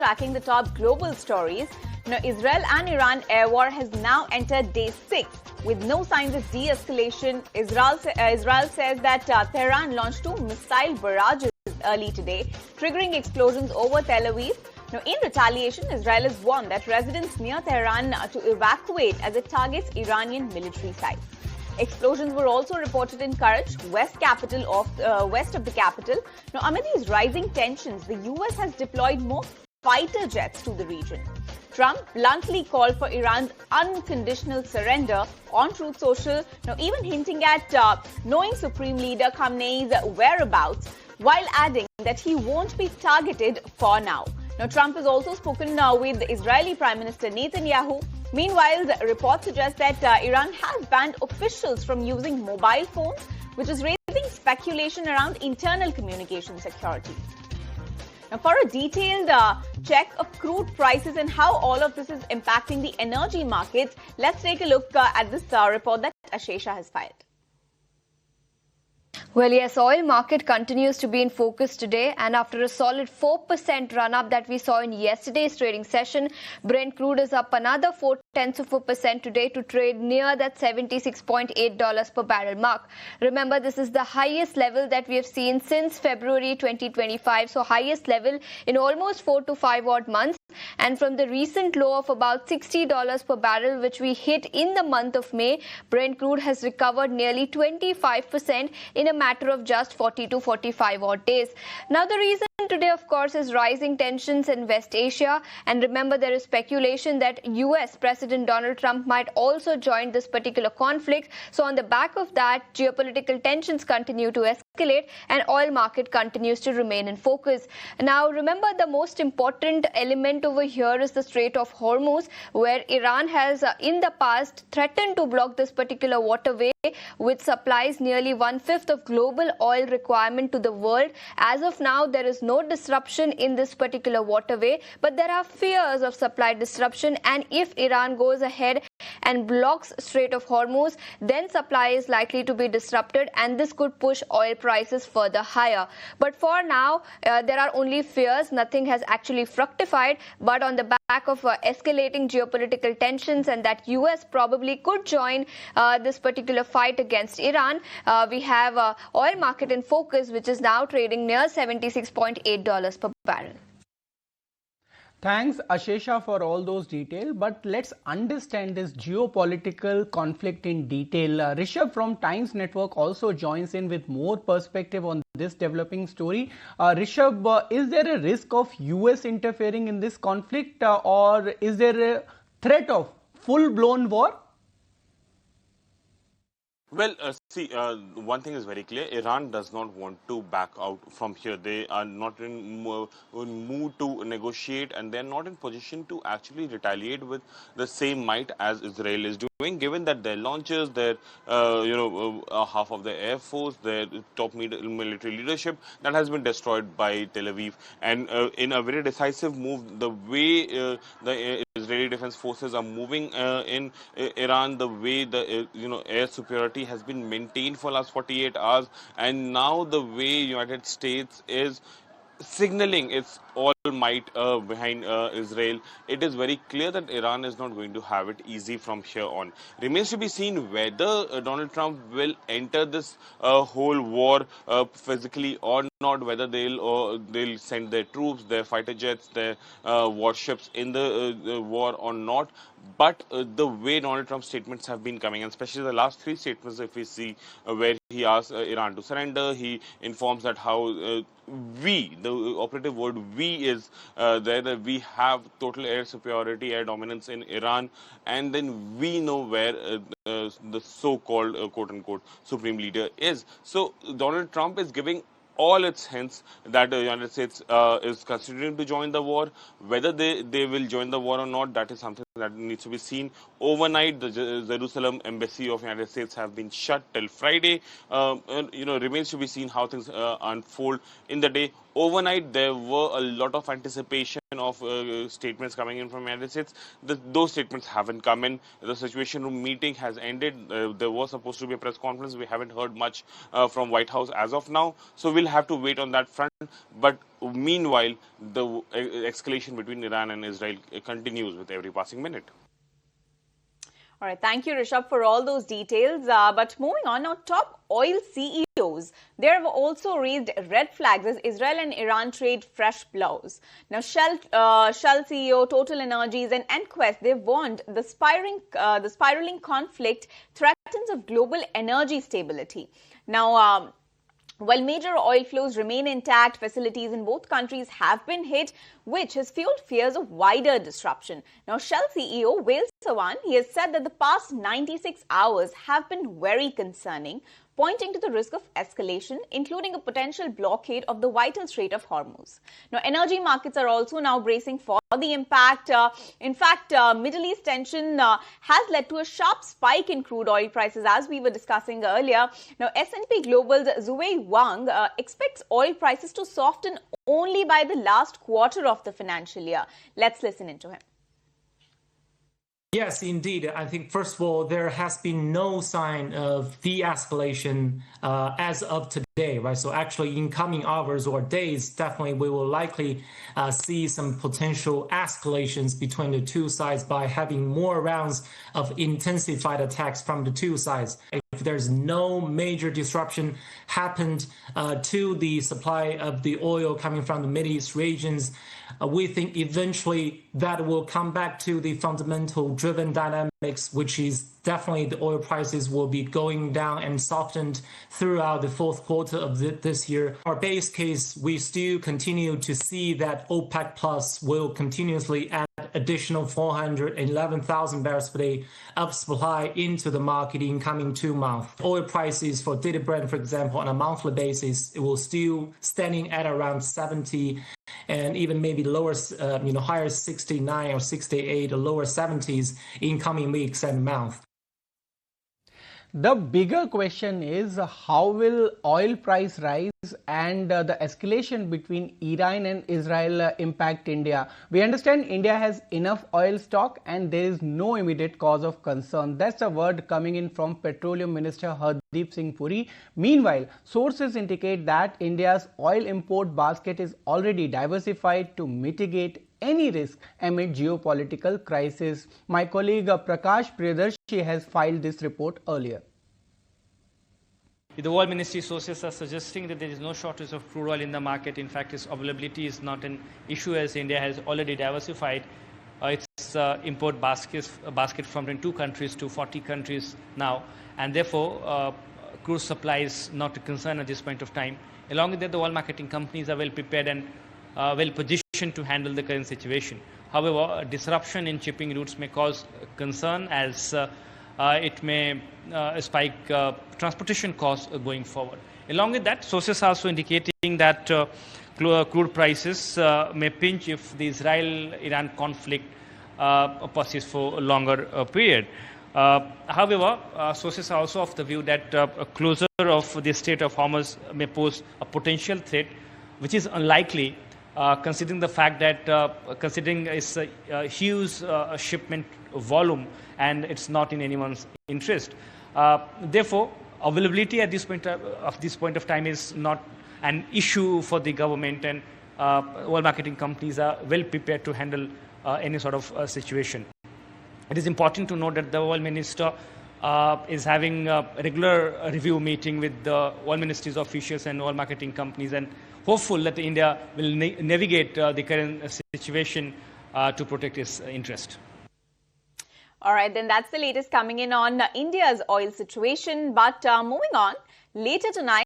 tracking the top global stories. Israel and Iran air war has now entered day 6 with no signs of de-escalation. Israel says that Tehran launched 2 missile barrages early today, triggering explosions over Tel Aviv. In retaliation, Israel has warned that residents near Tehran to evacuate as it targets Iranian military sites. Explosions were also reported in Karaj, west of the capital. Amid these rising tensions, the US has deployed more fighter jets to the region. Trump bluntly called for Iran's unconditional surrender on Truth Social, even hinting at knowing Supreme Leader Khamenei's whereabouts, while adding that he won't be targeted for now. Trump has also spoken with the Israeli Prime Minister Netanyahu. Meanwhile, the report suggests that Iran has banned officials from using mobile phones, which is raising speculation around internal communication security. Now, for a detailed check of crude prices and how all of this is impacting the energy markets, let's take a look at this report that Ashesha has filed. Well, yes, oil market continues to be in focus today, and after a solid 4% run-up that we saw in yesterday's trading session, Brent crude is up another 0.4% today to trade near that $76.8 per barrel mark. Remember, this is the highest level that we have seen since February 2025, so highest level in almost 4 to 5 odd months. And from the recent low of about $60 per barrel, which we hit in the month of May, Brent crude has recovered nearly 25% in a matter of just 40 to 45 odd days. Now, the reason today, of course, is rising tensions in West Asia. And remember, there is speculation that US President Donald Trump might also join this particular conflict. So on the back of that, geopolitical tensions continue to escalate and oil market continues to remain in focus. Now, remember, the most important element over here is the Strait of Hormuz, where Iran has in the past threatened to block this particular waterway, which supplies nearly 1/5 of global oil requirement to the world. As of now, there is no disruption in this particular waterway, but there are fears of supply disruption, and if Iran goes ahead and blocks Strait of Hormuz, then supply is likely to be disrupted, and this could push oil prices further higher. But for now, there are only fears. Nothing has actually fructified, but on the back of escalating geopolitical tensions and that US probably could join this particular fight against Iran, we have oil market in focus, which is now trading near $76.8 per barrel. Thanks, Ashesha, for all those details. But let's understand this geopolitical conflict in detail. Rishabh from Times Network also joins in with more perspective on this developing story. Rishabh, is there a risk of US interfering in this conflict, or is there a threat of full-blown war? Well, one thing is very clear. Iran does not want to back out from here. They are not in mood to negotiate, and they're not in position to actually retaliate with the same might as Israel is doing, given that their launchers, their, half of their air force, their top military leadership, that has been destroyed by Tel Aviv. And in a very decisive move, the way the Israeli defense forces are moving in Iran, the way the air superiority has been maintained for the last 48 hours, and now the way United States is signaling its all might behind Israel, it is very clear that Iran is not going to have it easy from here on. Remains to be seen whether Donald Trump will enter this whole war physically or not, whether they'll send their troops, their fighter jets, their warships in the war or not. But the way Donald Trump's statements have been coming, and especially the last 3 statements, if we see where he asks Iran to surrender, he informs that how the operative word we is there, that we have total air superiority, air dominance in Iran, and then we know where the so-called quote-unquote supreme leader is. So Donald Trump is giving all its hints that the United States is considering to join the war. Whether they will join the war or not, that is something that needs to be seen. Overnight, the Jerusalem embassy of United States have been shut till Friday. Remains to be seen how things unfold in the day. Overnight, there were a lot of anticipation of statements coming in from United States. Those statements haven't come in. The Situation Room meeting has ended. There was supposed to be a press conference. We haven't heard much from White House as of now. So we'll have to wait on that front. But meanwhile, the escalation between Iran and Israel continues with every passing minute. All right, thank you, Rishabh, for all those details. But moving on, now top oil CEOs, they have also raised red flags as Israel and Iran trade fresh blows. Now, Shell CEO, Total Energies, and Enquest, they've warned the spiraling conflict threatens of global energy stability. Now, while major oil flows remain intact, facilities in both countries have been hit, which has fueled fears of wider disruption. Now, Shell CEO Wael Sawan, he has said that the past 96 hours have been very concerning, pointing to the risk of escalation, including a potential blockade of the vital Strait of Hormuz. Now, energy markets are also now bracing for the impact. In fact, Middle East tension has led to a sharp spike in crude oil prices, as we were discussing earlier. Now, S&P Global's Zuwei Wang expects oil prices to soften only by the last quarter of the financial year. Let's listen into him. Yes, indeed. I think, first of all, there has been no sign of de-escalation as of today, right? So actually, in coming hours or days, definitely we will likely see some potential escalations between the two sides by having more rounds of intensified attacks from the two sides. If there's no major disruption happened to the supply of the oil coming from the Middle East regions, we think eventually that will come back to the fundamental driven dynamics, which is definitely the oil prices will be going down and softened throughout the fourth quarter of this year. Our base case, we still continue to see that OPEC Plus will continuously add additional 411,000 barrels per day of supply into the market in coming 2 months. Oil prices for dated Brent, for example, on a monthly basis, it will still standing at around 70 and even maybe lower, higher 69 or 68 or lower 70s in coming weeks and months. The bigger question is how will oil price rise and the escalation between Iran and Israel impact India? We understand India has enough oil stock and there is no immediate cause of concern. That's a word coming in from Petroleum Minister Hardeep Singh Puri. Meanwhile, sources indicate that India's oil import basket is already diversified to mitigate any risk amid geopolitical crisis. My colleague Prakash Priyadarshi has filed this report earlier. The World Ministry sources are suggesting that there is no shortage of crude oil in the market. In fact, its availability is not an issue as India has already diversified its import basket from 22 countries to 40 countries now. And therefore, crude supply is not a concern at this point of time. Along with that, the oil marketing companies are well prepared and well positioned to handle the current situation. However, a disruption in shipping routes may cause concern as it may spike transportation costs going forward. Along with that, sources are also indicating that crude prices may pinch if the Israel-Iran conflict persists for a longer period. However, sources are also of the view that a closure of the Strait of Hormuz may pose a potential threat, which is unlikely considering the fact that considering it's a huge shipment volume and it's not in anyone's interest. Therefore, availability at this point of time is not an issue for the government, and oil marketing companies are well prepared to handle any sort of situation. It is important to note that the oil minister is having a regular review meeting with the oil ministry's officials and oil marketing companies, and hopeful that India will navigate the current situation to protect its interest. All right, then that's the latest coming in on India's oil situation. But moving on, later tonight,